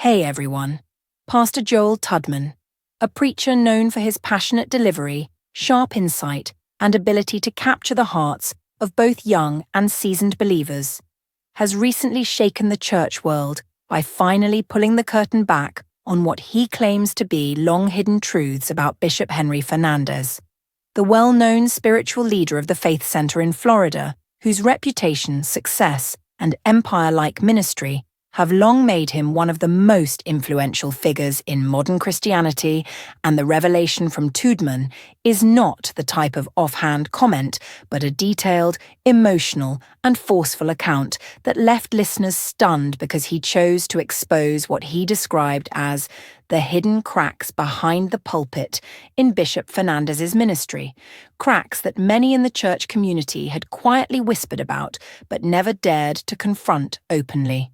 Hey everyone, Pastor Joel Tudman, a preacher known for his passionate delivery, sharp insight, and ability to capture the hearts of both young and seasoned believers, has recently shaken the church world by finally pulling the curtain back on what he claims to be long-hidden truths about Bishop Henry Fernandez, the well-known spiritual leader of the Faith Center in Florida, whose reputation, success, and empire-like ministry have long made him one of the most influential figures in modern Christianity, and the revelation from Tudman is not the type of offhand comment, but a detailed, emotional, and forceful account that left listeners stunned because he chose to expose what he described as the hidden cracks behind the pulpit in Bishop Fernandez's ministry, cracks that many in the church community had quietly whispered about but never dared to confront openly.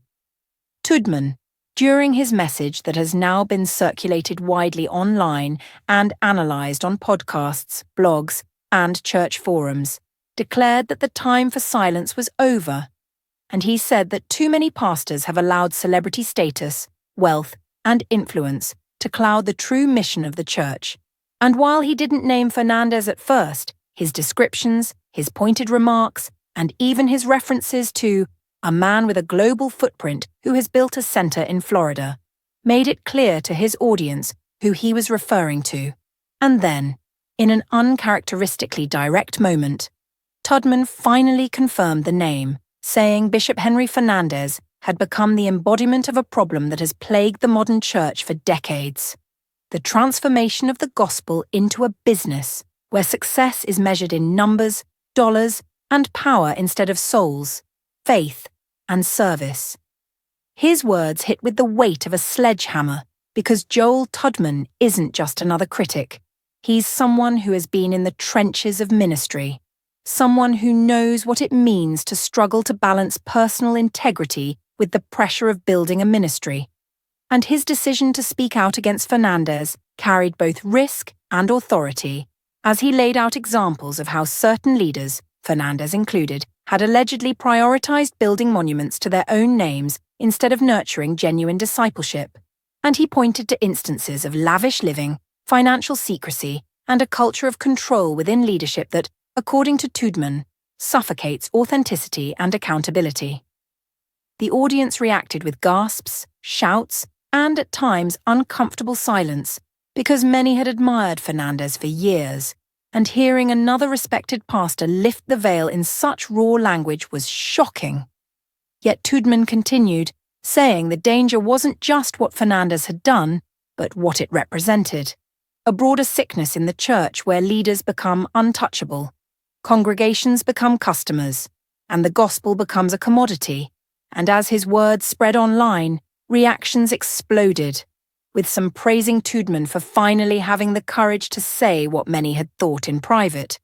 Tudman, during his message that has now been circulated widely online and analysed on podcasts, blogs, and church forums, declared that the time for silence was over, and he said that too many pastors have allowed celebrity status, wealth, and influence to cloud the true mission of the church. And while he didn't name Fernandez at first, his descriptions, his pointed remarks, and even his references to a man with a global footprint who has built a center in Florida, made it clear to his audience who he was referring to. And then, in an uncharacteristically direct moment, Tudman finally confirmed the name, saying Bishop Henry Fernandez had become the embodiment of a problem that has plagued the modern church for decades: the transformation of the gospel into a business where success is measured in numbers, dollars, and power instead of souls, faith, and service. His words hit with the weight of a sledgehammer because Joel Tudman isn't just another critic. He's someone who has been in the trenches of ministry, someone who knows what it means to struggle to balance personal integrity with the pressure of building a ministry. And his decision to speak out against Fernandez carried both risk and authority, as he laid out examples of how certain leaders, Fernandez included, had allegedly prioritized building monuments to their own names instead of nurturing genuine discipleship. And he pointed to instances of lavish living, financial secrecy, and a culture of control within leadership that, according to Tudman, suffocates authenticity and accountability. The audience reacted with gasps, shouts, and at times uncomfortable silence, because many had admired Fernandez for years, and hearing another respected pastor lift the veil in such raw language was shocking. Yet Tudman continued, saying the danger wasn't just what Fernandez had done, but what it represented: a broader sickness in the church where leaders become untouchable, congregations become customers, and the gospel becomes a commodity. And as his words spread online, reactions exploded, with some praising Tudman for finally having the courage to say what many had thought in private,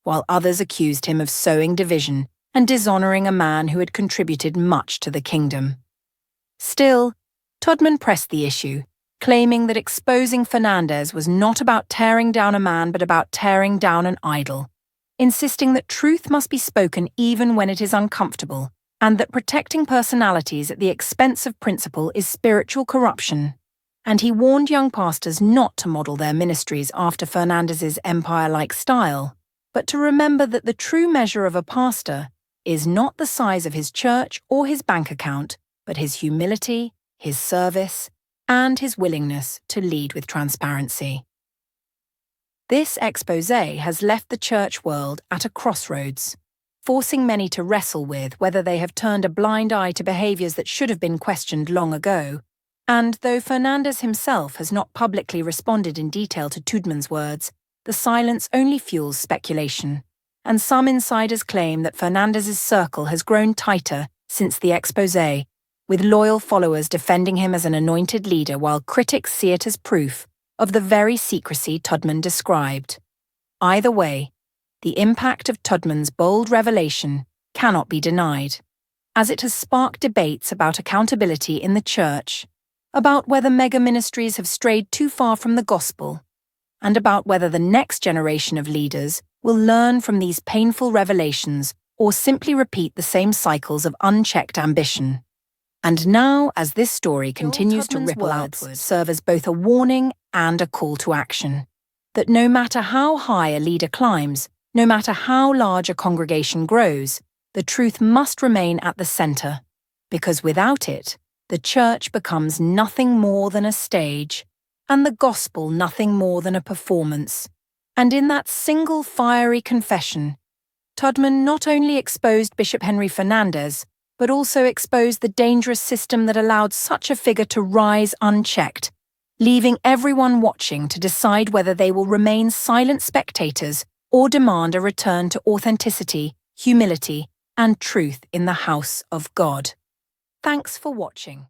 while others accused him of sowing division and dishonoring a man who had contributed much to the kingdom. Still, Tudman pressed the issue, claiming that exposing Fernandez was not about tearing down a man but about tearing down an idol, insisting that truth must be spoken even when it is uncomfortable, and that protecting personalities at the expense of principle is spiritual corruption. And he warned young pastors not to model their ministries after Fernandez's empire-like style, but to remember that the true measure of a pastor is not the size of his church or his bank account, but his humility, his service, and his willingness to lead with transparency. This exposé has left the church world at a crossroads, forcing many to wrestle with whether they have turned a blind eye to behaviors that should have been questioned long ago. And though Fernandez himself has not publicly responded in detail to Tudman's words, the silence only fuels speculation, and some insiders claim that Fernandez's circle has grown tighter since the exposé, with loyal followers defending him as an anointed leader while critics see it as proof of the very secrecy Tudman described. Either way, the impact of Tudman's bold revelation cannot be denied, as it has sparked debates about accountability in the church, about whether mega ministries have strayed too far from the gospel, and about whether the next generation of leaders will learn from these painful revelations or simply repeat the same cycles of unchecked ambition. And now, as this story Joel continues to Tudman's ripple words outward, serve as both a warning and a call to action. That no matter how high a leader climbs, no matter how large a congregation grows, the truth must remain at the center, because without it, the church becomes nothing more than a stage, and the gospel nothing more than a performance. And in that single fiery confession, Tudman not only exposed Bishop Henry Fernandez, but also exposed the dangerous system that allowed such a figure to rise unchecked, leaving everyone watching to decide whether they will remain silent spectators or demand a return to authenticity, humility, and truth in the house of God. Thanks for watching.